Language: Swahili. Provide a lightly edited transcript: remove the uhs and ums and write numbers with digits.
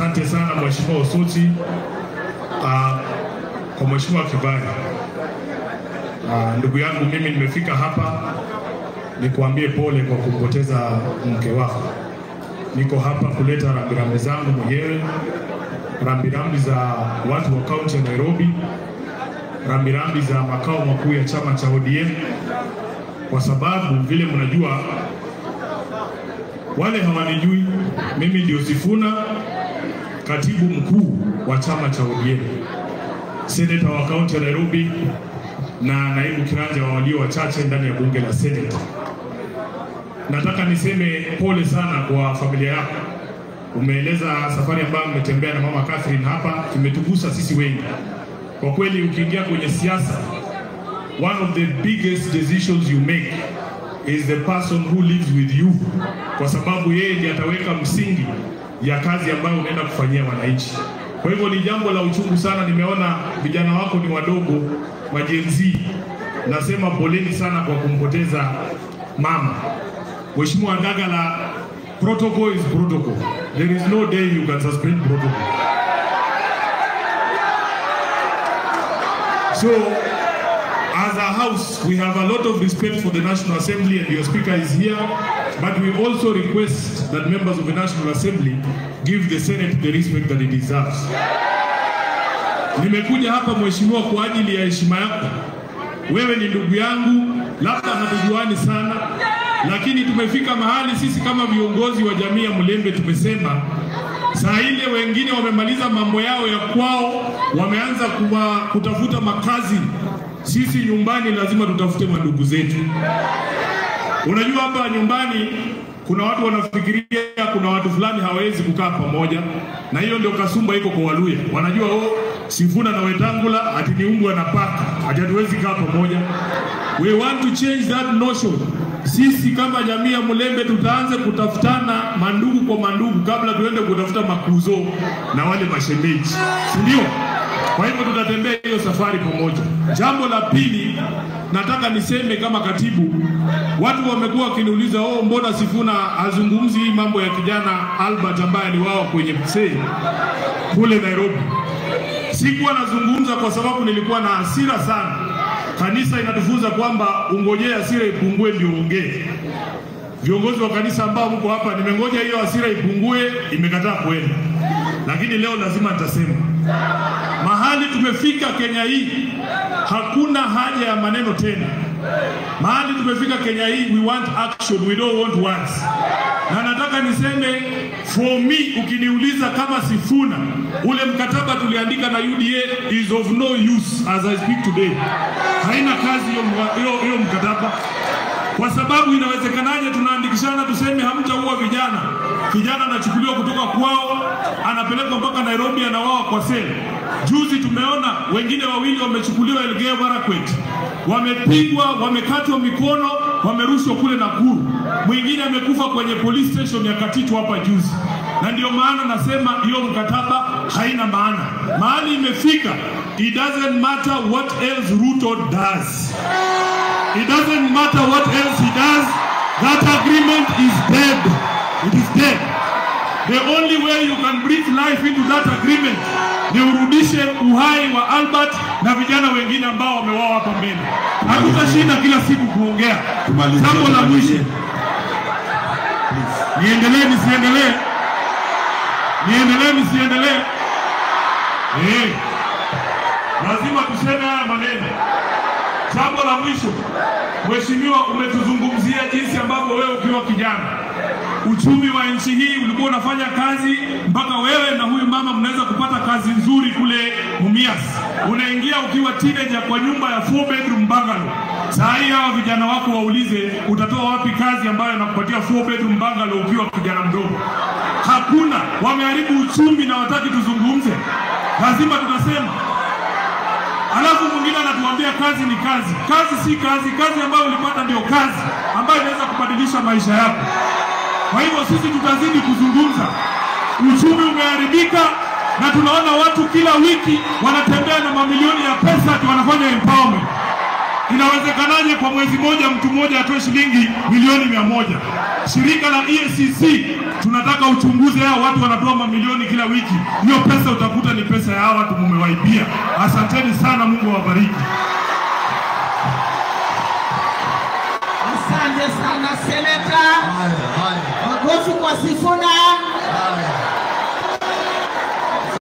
Asante sana Mheshimiwa Osoti, kwa Mheshimiwa Kibali. Ndugu yangu, mimi nimefika hapa nikuambie pole kwa kupoteza mke wako. Niko hapa kuleta rambirambi zangu mwenyewe, rambirambi za watu wa kaunti ya Nairobi, rambirambi za makao makuu ya chama cha ODM, kwa sababu vile mnajua, wale hawanijui, mimi ndio Sifuna, katibu mkuu wa chama cha ODM, seneta wa kaunti ya Nairobi na naibu kiranja wa walio wachache ndani ya bunge la Senate. Nataka niseme pole sana kwa familia yako. Umeeleza safari ambayo umetembea na mama Catherine hapa, imetugusa sisi wengi. Kwa kweli ukiingia kwenye siasa, one of the biggest decisions you make is the person who lives with you, kwa sababu yeye ndiye ataweka msingi ya kazi ambayo unaenda kufanyia wananchi. Kwa hivyo ni jambo la uchungu sana. Nimeona vijana wako ni wadogo, majenzi. Nasema poleni sana kwa kumpoteza mama. Mheshimiwa Ndagala, protocol is protocol. There is no day you can suspend protocol. So, as a house, we have a lot of respect for the National Assembly, and your speaker is here, but we also request that members of the National Assembly give the Senate the respect that it deserves. Nimekuja hapa Mheshimiwa kwa ajili ya heshima yako. Wewe ni ndugu yangu, labda hatujuani sana, lakini tumefika mahali sisi kama viongozi wa jamii ya Mulembe tumesema saa ile wengine wamemaliza mambo yao ya kwao, wameanza kutafuta makazi. Sisi nyumbani lazima tutafute mandugu zetu. Unajua hapa nyumbani kuna watu wanafikiria kuna watu fulani hawezi kukaa pamoja, na hiyo ndio kasumba iko kwa Waluya. Wanajua Sifuna na Wetangula ati ni umbwa na paka, ati hatuwezi kaa pamoja. We want to change that notion. Sisi kama jamii ya Mulembe tutaanza kutafutana mandugu kwa mandugu kabla tuende kutafuta makuzo na wale mashemeji, ndio? Kwa hivyo tutatembea hiyo safari pamoja. Jambo la pili, nataka niseme kama katibu, watu wamekuwa wakiniuliza mbona Sifuna azungumzi mambo ya kijana Albert ambaye aliuawa kwenye msee kule Nairobi. Sikuwa nazungumza kwa sababu nilikuwa na hasira sana. Kanisa inatufunza kwamba ungojea hasira ipungue ndio ongee. Viongozi wa kanisa ambao mko hapa, nimengoja hiyo hasira ipungue, imekataa kwenda. Lakini leo lazima nitasema. Mahali tumefika Kenya hii, hakuna haja ya maneno tena. Mahali tumefika Kenya hii, we want action, we don't want words. Na nataka niseme, for me, ukiniuliza kama Sifuna, ule mkataba tuliandika na UDA is of no use as I speak today. Haina kazi hiyo mkataba. Kwa sababu inawezekanaje tunaandikishana tuseme hamtaua vijana. Kijana anachukuliwa kutoka kwao, anapelekwa mpaka Nairobi, anauawa kwa seli. Juzi tumeona wengine wawili wamechukuliwa Elgeyo Marakwet. Wamepigwa, wamekatwa mikono, wamerushwa kule Nakuru. Mwingine amekufa kwenye police station ya Katitu hapa juzi. Na ndio maana nasema hiyo mkataba haina maana. Mahali imefika, it doesn't matter what else Ruto does. It doesn't matter what else he does. That agreement is dead. It is dead. The only way you can breathe life into that agreement ni urudishe uhai wa Albert na vijana wengine ambao wameuawa hapa mbele. Hatutashinda kila siku kuongea. Jambo la mwisho. Niendelee nisiendelee? Niendelee nisiendelee? Lazima tuseme haya maneno. Jambo la mwisho, Mheshimiwa, umetuzungumzia jinsi ambavyo wewe ukiwa kijana, uchumi wa nchi hii ulikuwa unafanya kazi mpaka wewe na huyu mama mnaweza kupata kazi nzuri kule Mumias. Unaingia ukiwa teenager kwa nyumba ya 4 bedroom bungalow. Saa hii hawa vijana wako waulize utatoa wapi kazi ambayo inakupatia 4 bedroom bungalow ukiwa kijana mdogo? Hakuna. Wameharibu uchumi na wataki tuzungumze. Lazima tutasema. Alafu mwingine anatuambia kazi ni kazi. Kazi si kazi. Kazi ambayo ulipata ndio kazi ambayo inaweza kubadilisha maisha yako. Kwa hivyo sisi tutazidi kuzungumza. Uchumi umeharibika na tunaona watu kila wiki wanatembea na mamilioni ya pesa ati wanafanya empowerment. Inawezekanaje kwa mwezi moja mtu mmoja atoe shilingi milioni 100? Shirika la EACC tunataka uchunguze hao watu wanatoa mamilioni kila wiki. Hiyo pesa utakuta ni pesa ya hao watu mmewaibia. Asanteni sana, Mungu awabariki. Asante sana Seneta. Makofi kwa Sifuna.